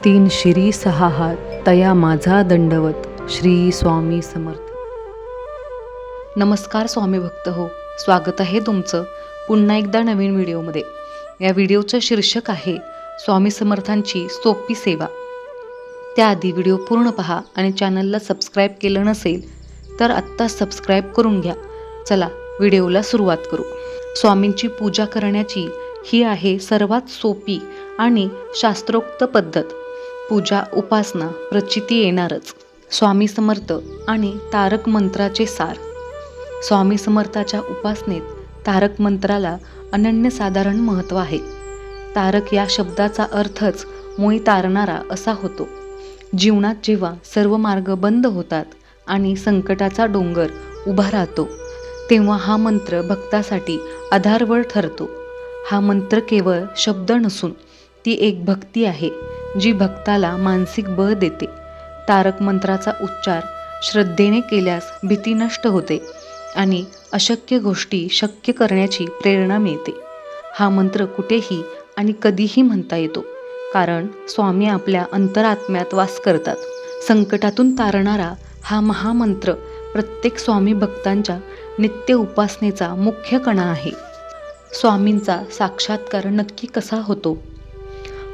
तीन शिरी सहा हात तया माझा दंडवत. श्री स्वामी समर्थ. नमस्कार स्वामी भक्त हो, स्वागत आहे तुमचं पुन्हा एकदा नवीन व्हिडिओमध्ये. या व्हिडिओचं शीर्षक आहे स्वामी समर्थांची सोपी सेवा. त्याआधी व्हिडिओ पूर्ण पहा आणि चॅनलला सबस्क्राईब केलं नसेल तर आत्ता सबस्क्राईब करून घ्या. चला व्हिडिओला सुरुवात करू. स्वामींची पूजा करण्याची ही आहे सर्वात सोपी आणि शास्त्रोक्त पद्धत. पूजा, उपासना, प्रचिती येणारच. स्वामी समर्थ आणि तारक मंत्राचे सार. स्वामी समर्थाच्या उपासनेत तारक मंत्राला अनन्यसाधारण महत्त्व आहे. तारक या शब्दाचा अर्थच मुळी तारणारा असा होतो. जीवनात जेव्हा सर्व मार्ग बंद होतात आणि संकटाचा डोंगर उभा राहतो तेव्हा हा मंत्र भक्तासाठी आधारवड ठरतो. हा मंत्र केवळ शब्द नसून ती एक भक्ती आहे जी भक्ताला मानसिक बळ देते. तारक मंत्राचा उच्चार श्रद्धेने केल्यास भीती नष्ट होते आणि अशक्य गोष्टी शक्य करण्याची प्रेरणा मिळते. हा मंत्र कुठेही आणि कधीही म्हणता येतो, कारण स्वामी आपल्या अंतरात्म्यात वास करतात. संकटातून तारणारा हा महामंत्र प्रत्येक स्वामी भक्तांच्या नित्य उपासनेचा मुख्य कणा आहे. स्वामींचा साक्षात्कार नक्की कसा होतो?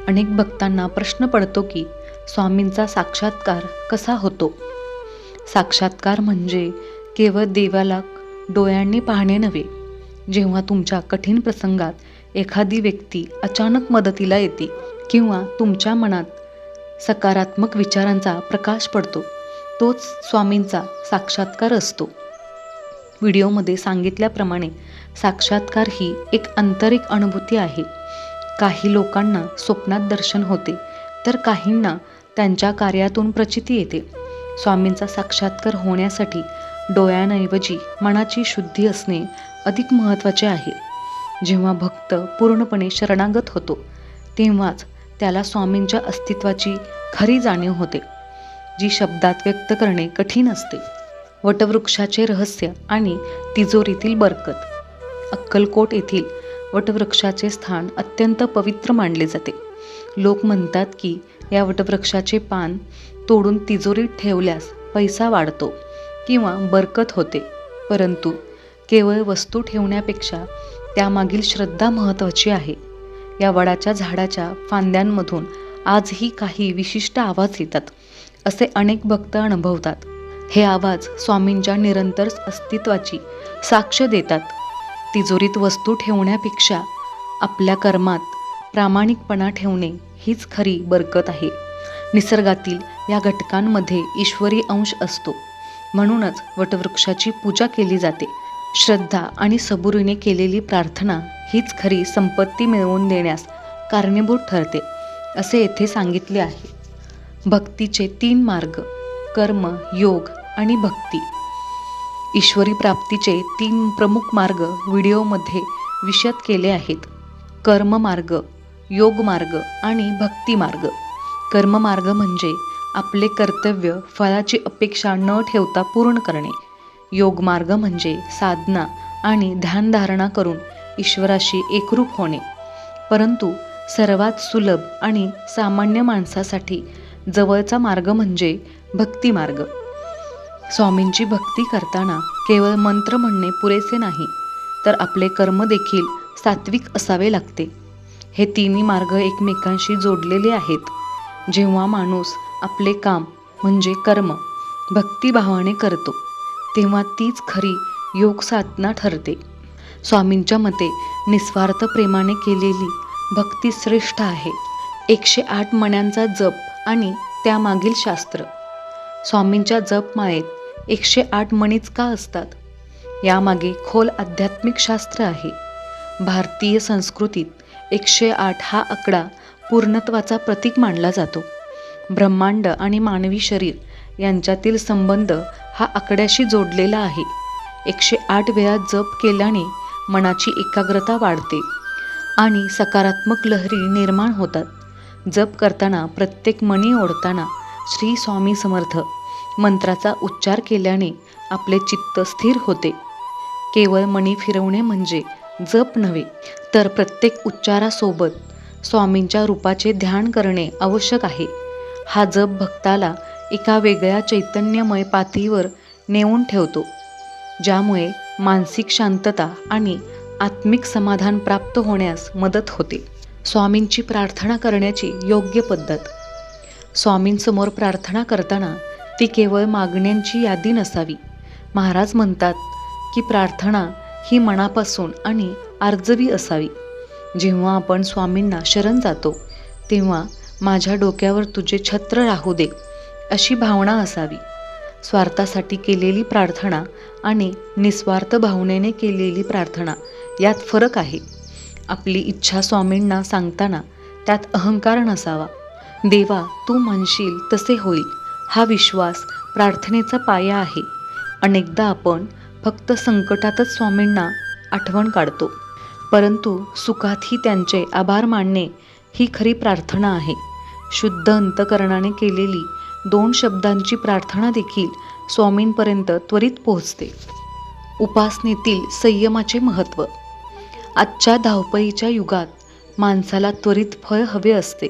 अनेक भक्तांना प्रश्न पडतो की स्वामींचा साक्षात्कार कसा होतो? साक्षात्कार म्हणजे केवळ देवाला डोळ्यांनी पाहणे नव्हे. जेव्हा तुमच्या कठीण प्रसंगात एखादी व्यक्ती अचानक मदतीला येते किंवा तुमच्या मनात सकारात्मक विचारांचा प्रकाश पडतो, तोच स्वामींचा साक्षात्कार असतो. व्हिडिओमध्ये सांगितल्याप्रमाणे साक्षात्कार ही एक आंतरिक अनुभूती आहे. काही लोकांना स्वप्नात दर्शन होते तर काहींना त्यांच्या कार्यातून प्रचिती येते. स्वामींचा साक्षात्कार होण्यासाठी डोळ्यांऐवजी मनाची शुद्धी असणे अधिक महत्त्वाचे आहे. जेव्हा भक्त पूर्णपणे शरणागत होतो तेव्हाच त्याला स्वामींच्या अस्तित्वाची खरी जाणीव होते, जी शब्दात व्यक्त करणे कठीण असते. वटवृक्षाचे रहस्य आणि तिजोरीतील बरकत. अक्कलकोट येथील वटवृक्षाचे स्थान अत्यंत पवित्र मानले जाते. लोक म्हणतात की या वटवृक्षाचे पान तोडून तिजोरीत ठेवल्यास पैसा वाढतो किंवा बरकत होते, परंतु केवळ वस्तू ठेवण्यापेक्षा त्यामागील श्रद्धा महत्त्वाची आहे. या वडाच्या झाडाच्या फांद्यांमधून आजही काही विशिष्ट आवाज येतात, असे अनेक भक्त अनुभवतात. हे आवाज स्वामींच्या निरंतर अस्तित्वाची साक्ष देतात. तिजोरीत वस्तू ठेवण्यापेक्षा आपल्या कर्मात प्रामाणिकपणा ठेवणे हीच खरी बरकत आहे. निसर्गातील या घटकांमध्ये ईश्वरी अंश असतो, म्हणूनच वटवृक्षाची पूजा केली जाते. श्रद्धा आणि सबुरीने केलेली प्रार्थना हीच खरी संपत्ती मिळवून देण्यास कारणीभूत ठरते, असे येथे सांगितले आहे. भक्तीचे 3 मार्ग: कर्म, योग आणि भक्ती. ईश्वरी प्राप्तीचे 3 प्रमुख मार्ग व्हिडिओमध्ये विशद केले आहेत: कर्म मार्ग, योग मार्ग आणि भक्ती मार्ग. कर्म मार्ग म्हणजे आपले कर्तव्य फळाची अपेक्षा न ठेवता पूर्ण करणे. योग मार्ग म्हणजे साधना आणि ध्यानधारणा करून ईश्वराशी एकरूप होणे. परंतु सर्वात सुलभ आणि सामान्य माणसासाठी जवळचा मार्ग म्हणजे भक्ती मार्ग. स्वामींची भक्ती करताना केवळ मंत्र म्हणणे पुरेसे नाही, तर आपले कर्म देखील सात्विक असावे लागते. हे 3 मार्ग एकमेकांशी जोडलेले आहेत. जेव्हा माणूस आपले काम म्हणजे कर्म भक्तिभावाने करतो तेव्हा तीच खरी योग साधना ठरते. स्वामींच्या मते निस्वार्थ प्रेमाने केलेली भक्ती श्रेष्ठ आहे. 108 मण्यांचा जप आणि त्यामागील शास्त्र. स्वामींच्या जपमाळेत 108 मणीच का असतात? यामागे खोल आध्यात्मिक शास्त्र आहे. भारतीय संस्कृतीत 108 हा आकडा पूर्णत्वाचा प्रतीक मानला जातो. ब्रह्मांड आणि मानवी शरीर यांच्यातील संबंध हा आकड्याशी जोडलेला आहे. 108 वेळा जप केल्याने मनाची एकाग्रता वाढते आणि सकारात्मक लहरी निर्माण होतात. जप करताना प्रत्येक मणी ओढताना श्री स्वामी समर्थ मंत्राचा उच्चार केल्याने आपले चित्त स्थिर होते. केवळ मणी फिरवणे म्हणजे जप नव्हे, तर प्रत्येक उच्चारासोबत स्वामींच्या रूपाचे ध्यान करणे आवश्यक आहे. हा जप भक्ताला एका वेगळ्या चैतन्यमय पातळीवर नेऊन ठेवतो, ज्यामुळे मानसिक शांतता आणि आत्मिक समाधान प्राप्त होण्यास मदत होते. स्वामींची प्रार्थना करण्याची योग्य पद्धत. स्वामींसमोर प्रार्थना करताना ती केवळ मागण्यांची यादी नसावी. महाराज म्हणतात की प्रार्थना ही मनापासून आणि आर्जवी असावी. जेव्हा आपण स्वामींना शरण जातो तेव्हा माझ्या डोक्यावर तुझे छत्र राहू दे अशी भावना असावी. स्वार्थासाठी केलेली प्रार्थना आणि निस्वार्थ भावनेने केलेली प्रार्थना यात फरक आहे. आपली इच्छा स्वामींना सांगताना त्यात अहंकार नसावा. देवा तू म्हणशील तसे होईल हा विश्वास प्रार्थनेचा पाया आहे. अनेकदा आपण फक्त संकटातच स्वामींना आठवण काढतो, परंतु सुखातही त्यांचे आभार मानणे ही खरी प्रार्थना आहे. शुद्ध अंतकरणाने केलेली 2 शब्दांची प्रार्थना देखील स्वामींपर्यंत त्वरित पोहोचते. उपासनेतील संयमाचे महत्त्व. आजच्या धावपळीच्या युगात माणसाला त्वरित फळ हवे असते.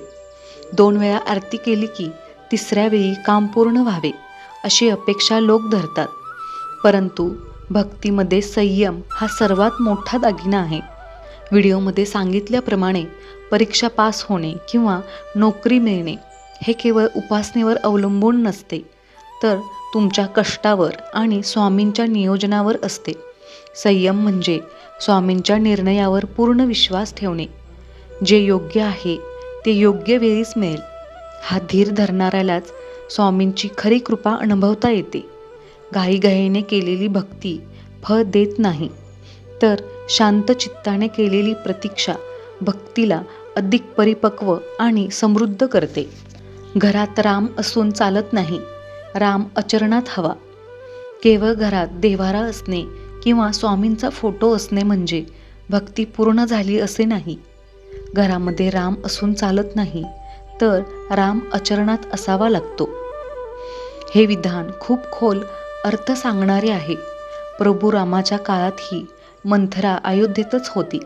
2 वेळा आरती केली की 3ऱ्या वेळी काम पूर्ण व्हावे अशी अपेक्षा लोक धरतात, परंतु भक्तीमध्ये संयम हा सर्वात मोठा दागिना आहे. व्हिडिओमध्ये सांगितल्याप्रमाणे परीक्षा पास होणे किंवा नोकरी मिळणे हे केवळ उपासनेवर अवलंबून नसते, तर तुमच्या कष्टावर आणि स्वामींच्या नियोजनावर असते. संयम म्हणजे स्वामींच्या निर्णयावर पूर्ण विश्वास ठेवणे. जे योग्य आहे ते योग्य वेळीच मिळेल हा धीर धरणाऱ्यालाच स्वामींची खरी कृपा अनुभवता येते. घाईघाईने केलेली भक्ती फळ देत नाही, तर शांत चित्ताने केलेली प्रतीक्षा भक्तीला अधिक परिपक्व आणि समृद्ध करते. घरात राम असून चालत नाही, राम आचरणात हवा. केवळ घरात देवारा असणे किंवा स्वामींचा फोटो असणे म्हणजे भक्ती पूर्ण झाली असे नाही. घरामध्ये राम असून चालत नाही, तर राम आचरणात असावा लागतो. हे विधान खूप खोल अर्थ सांगणारे आहे. प्रभू रामाच्या काळातही मंथरा अयोध्येतच होती,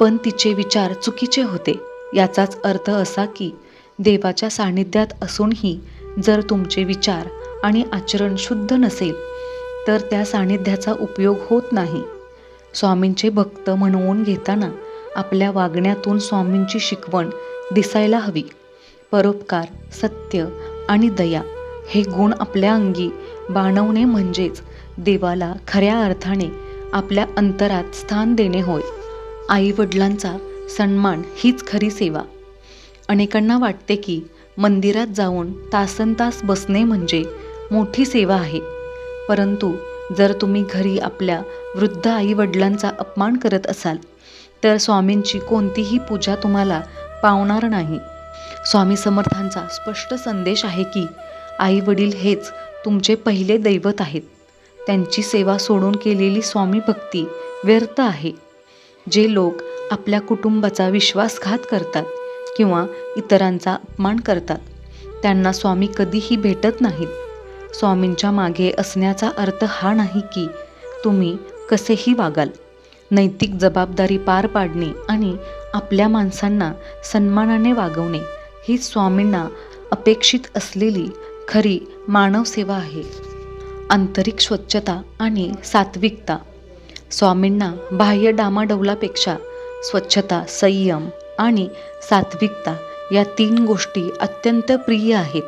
पण तिचे विचार चुकीचे होते. याचाच अर्थ असा की देवाच्या सानिध्यात असूनही जर तुमचे विचार आणि आचरण शुद्ध नसेल तर त्या सानिध्याचा उपयोग होत नाही. स्वामींचे भक्त म्हणवून घेताना आपल्या वागण्यातून स्वामींची शिकवण दिसायला हवी. परोपकार, सत्य आणि दया हे गुण आपल्या अंगी बाणवणे म्हणजेच देवाला खऱ्या अर्थाने आपल्या अंतरात स्थान देणे होय. आई वडिलांचा सन्मान हीच खरी सेवा. अनेकांना वाटते की मंदिरात जाऊन तासनतास बसणे म्हणजे मोठी सेवा आहे, परंतु जर तुम्ही घरी आपल्या वृद्ध आई वडिलांचा अपमान करत असाल तर स्वामींची कोणतीही पूजा तुम्हाला पावणार नाही. स्वामी समर्थांचा स्पष्ट संदेश आहे की आई वडील हेच तुमचे पहिले दैवत आहेत. त्यांची सेवा सोडून केलेली स्वामी भक्ती व्यर्थ आहे. जे लोक आपल्या कुटुंबाचा विश्वासघात करतात किंवा इतरांचा अपमान करतात त्यांना स्वामी कधीही भेटत नाहीत. स्वामींच्या मागे असण्याचा अर्थ हा नाही की तुम्ही कसेही वागाल. नैतिक जबाबदारी पार पाडणे आणि आपल्या माणसांना सन्मानाने वागवणे ही स्वामींना अपेक्षित असलेली खरी मानव सेवा आहे. आंतरिक स्वच्छता आणि सात्विकता. स्वामींना बाह्य डामाडौलापेक्षा स्वच्छता, संयम आणि सात्विकता या 3 गोष्टी अत्यंत प्रिय आहेत.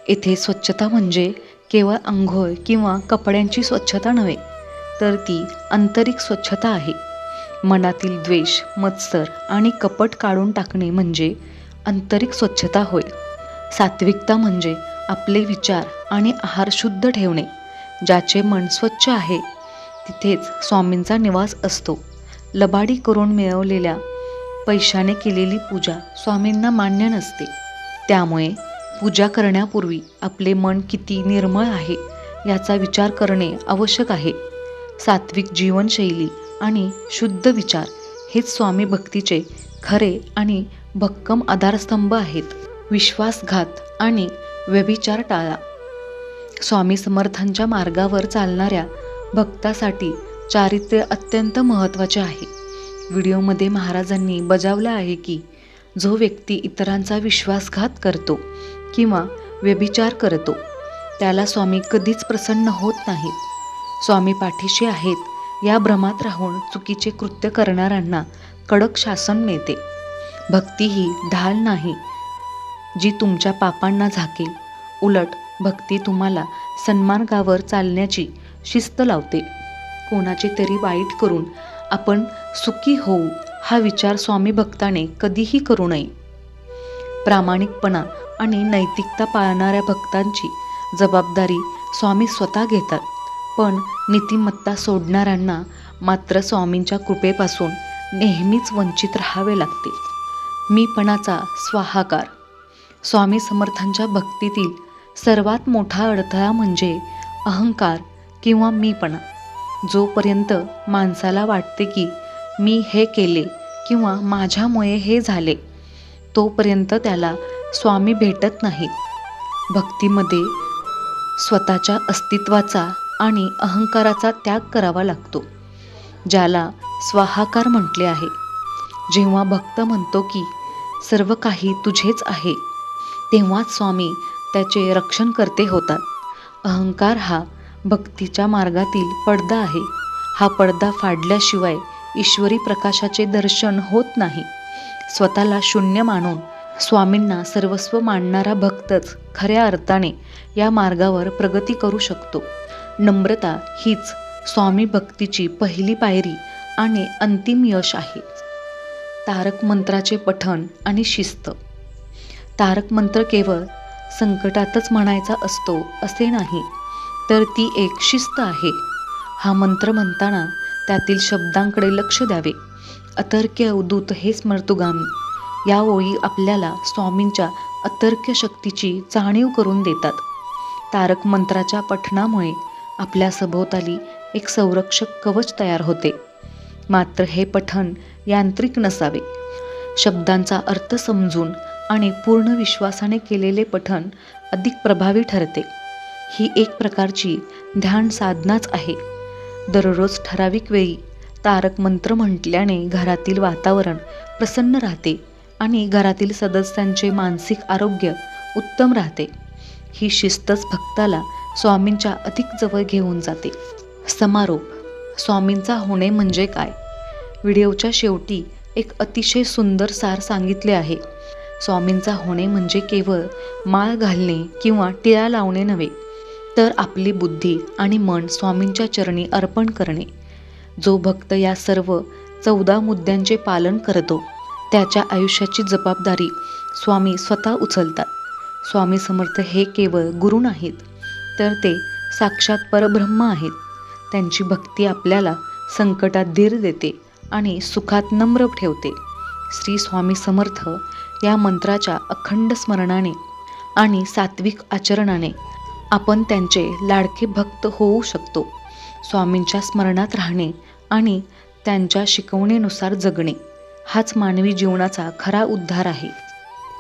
येथे स्वच्छता म्हणजे केवळ अंघोळ किंवा कपड्यांची स्वच्छता नव्हे, तर ती आंतरिक स्वच्छता आहे. मनातील द्वेष, मत्सर आणि कपट काढून टाकणे म्हणजे आंतरिक स्वच्छता होय. सात्विकता म्हणजे आपले विचार आणि आहार शुद्ध ठेवणे. ज्याचे मन स्वच्छ आहे तिथेच स्वामींचा निवास असतो. लबाडी करून मिळवलेल्या पैशाने केलेली पूजा स्वामींना मान्य नसते. त्यामुळे पूजा करण्यापूर्वी आपले मन किती निर्मळ आहे याचा विचार करणे आवश्यक आहे. सात्विक जीवनशैली आणि शुद्ध विचार हेच स्वामी भक्तीचे खरे आणि भक्कम आधारस्तंभ आहेत. विश्वासघात आणि व्यभिचार टाळा. स्वामी समर्थांच्या मार्गावर चालणाऱ्या भक्तासाठी चारित्र्य अत्यंत महत्त्वाचे आहे. व्हिडिओमध्ये महाराजांनी बजावलं आहे की जो व्यक्ती इतरांचा विश्वासघात करतो किंवा व्यभिचार करतो त्याला स्वामी कधीच प्रसन्न होत नाहीत. स्वामी पाठीशी आहेत या भ्रमात राहून चुकीचे कृत्य करणाऱ्यांना कडक शासन मिळते. भक्ती ही ढाल नाही जी तुमच्या पापांना झाकेल, उलट भक्ती तुम्हाला सन्मार्गावर चालण्याची शिस्त लावते. कोणाचे तरी वाईट करून आपण सुखी होऊ हा विचार स्वामी भक्ताने कधीही करू नये. प्रामाणिकपणा आणि नैतिकता पाळणाऱ्या भक्तांची जबाबदारी स्वामी स्वतः घेतात, पण नीतिमत्ता सोडणाऱ्यांना मात्र स्वामींच्या कृपेपासून नेहमीच वंचित राहावे लागते. मीपणाचा स्वाहाकार. स्वामी समर्थांच्या भक्तीतील सर्वात मोठा अडथळा म्हणजे अहंकार किंवा मीपणा. जोपर्यंत माणसाला वाटते की मी हे केले किंवा माझ्यामुळे हे झाले, तोपर्यंत त्याला स्वामी भेटत नाहीत. भक्तीमध्ये स्वतःच्या अस्तित्वाचा आणि अहंकाराचा त्याग करावा लागतो, ज्याला स्वाहाकार म्हटले आहे. जेव्हा भक्त म्हणतो की सर्व काही तुझेच आहे, तेव्हाच स्वामी त्याचे रक्षणकर्ते होतात. अहंकार हा भक्तीच्या मार्गातील पडदा आहे. हा पडदा फाडल्याशिवाय ईश्वरी प्रकाशाचे दर्शन होत नाही. स्वतःला शून्य मानून स्वामींना सर्वस्व मानणारा भक्तच खऱ्या अर्थाने या मार्गावर प्रगती करू शकतो. नम्रता हीच स्वामी भक्तीची पहिली पायरी आणि अंतिम यश आहे. तारक मंत्राचे पठण आणि शिस्त. तारक मंत्र केवळ संकटातच म्हणायचा असतो असे नाही, तर ती एक शिस्त आहे. हा मंत्र म्हणताना त्यातील शब्दांकडे लक्ष द्यावे. अतर्क्य अवधूत हे स्मर्तुगामी या ओळी आपल्याला स्वामींच्या अतर्क्य शक्तीची जाणीव करून देतात. तारक मंत्राच्या पठणामुळे आपल्या सभोवताली एक संरक्षक कवच तयार होते. मात्र हे पठण यांत्रिक नसावे. शब्दांचा अर्थ समजून आणि पूर्ण विश्वासाने केलेले पठण अधिक प्रभावी ठरते. ही एक प्रकारची ध्यान साधनाच आहे. दररोज ठराविक वेळी तारक मंत्र म्हटल्याने घरातील वातावरण प्रसन्न राहते आणि घरातील सदस्यांचे मानसिक आरोग्य उत्तम राहते. ही शिस्तच भक्ताला स्वामींच्या अधिक जवळ घेऊन जाते. समारोप. स्वामींचा होणे म्हणजे काय? व्हिडिओच्या शेवटी एक अतिशय सुंदर सार सांगितले आहे. स्वामींचा होणे म्हणजे केवळ माळ घालणे किंवा टिळा लावणे नव्हे, तर आपली बुद्धी आणि मन स्वामींच्या चरणी अर्पण करणे. जो भक्त या सर्व 14 मुद्द्यांचे पालन करतो त्याच्या आयुष्याची जबाबदारी स्वामी स्वतः उचलतात. स्वामी समर्थ हे केवळ गुरु नाहीत, तर ते साक्षात परब्रह्म आहेत. त्यांची भक्ती आपल्याला संकटात धीर देते आणि सुखात नम्र ठेवते. श्री स्वामी समर्थ या मंत्राच्या अखंड स्मरणाने आणि सात्विक आचरणाने आपण त्यांचे लाडके भक्त होऊ शकतो. स्वामींच्या स्मरणात राहणे आणि त्यांच्या शिकवणीनुसार जगणे हाच मानवी जीवनाचा खरा उद्धार आहे.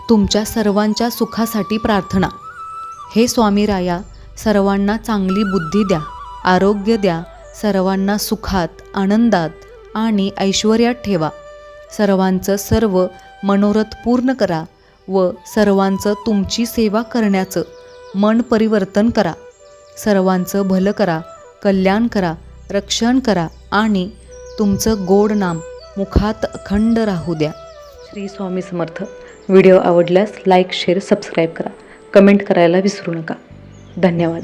तुमच्या सर्वांच्या सुखासाठी प्रार्थना. हे स्वामी राया, सर्वांना चांगली बुद्धी द्या, आरोग्य द्या, सर्वांना सुखात, आनंदात आणि ऐश्वर्यात ठेवा. सर्वांचं सर्व मनोरथ पूर्ण करा व सर्वांचं तुमची सेवा करण्याचं मन परिवर्तन करा. सर्वांचं भलं करा, कल्याण करा, रक्षण करा आणि तुमचं गोड नाम मुखात अखंड राहू द्या. श्री स्वामी समर्थ. व्हिडिओ आवडल्यास लाईक, शेअर, सबस्क्राईब करा. कमेंट करायला विसरू नका. धन्यवाद.